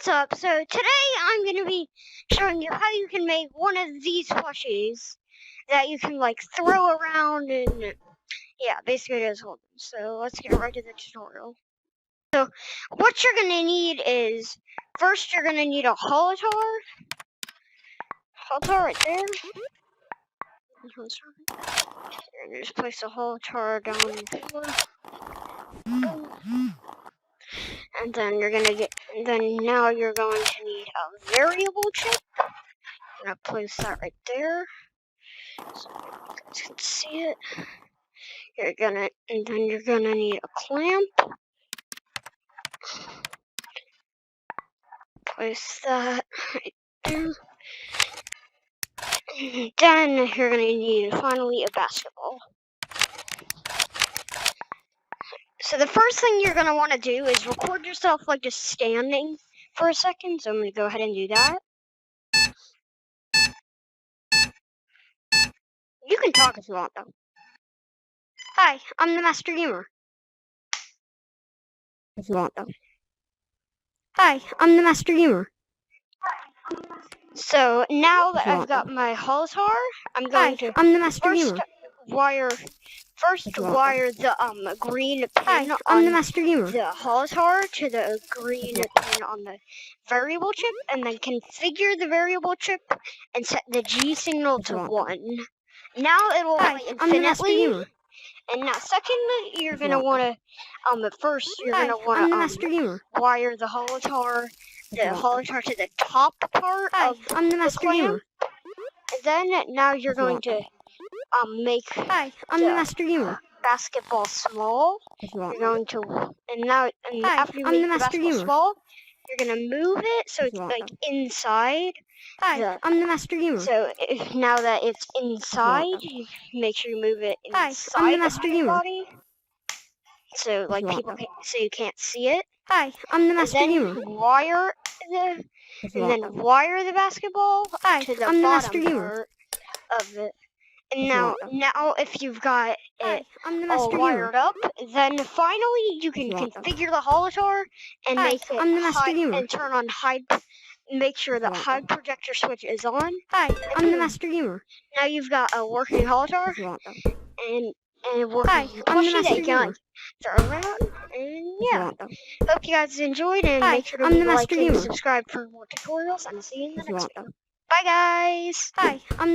What's up? So today I'm going to be showing you how you can make one of these plushies that you can like throw around and yeah, basically just hold them. So let's get right to the tutorial. So what you're going to need is, first you're going to need a holotar right there. You're going to just place a holotar down on the floor. And then now you're going to need a variable chip. I'm going to place that right there, so you guys can see it. And then you're gonna need a clamp. Place that right there. And then you're gonna need finally a basketball. So the first thing you're gonna want to do is record yourself like just standing for a second. So I'm gonna go ahead and do that. You can talk if you want though. Hi, I'm the Master Gamer. If you want though. Hi, I'm the Master Gamer. So now that I've got my holotar, I'm going to I'm the Master Gamer. wire the green pin I'm the Master Gamer. the holotar to the green pin on the variable chip, and then configure the variable chip and set the G signal to 1. Now it will play infinitely. And now, second, you're gonna want to wire the holotar to the top part of I'm the Master Gamer. And then now you're going to make I'm the Master Gamer. Basketball small. You're going to after you make the basketball small, you're gonna move it so it's like inside. I'm the Master Gamer. So now that it's inside, you make sure you move it inside I'm the Master of your Gamer. body. So like you can't see it. I'm the Master Gamer. Wire the basketball to the bottom part of it. And now if you've got it all wired up, then finally you can configure the holotar and make it hide and turn on hide. Make sure the hide projector switch is on. I'm the Master Gamer. Now you've got a working holotar and a working plushie that you can throw around. And yeah, hope you guys enjoyed, and make sure to like and subscribe for more tutorials, and I'll see you in the next video. Bye guys! I'm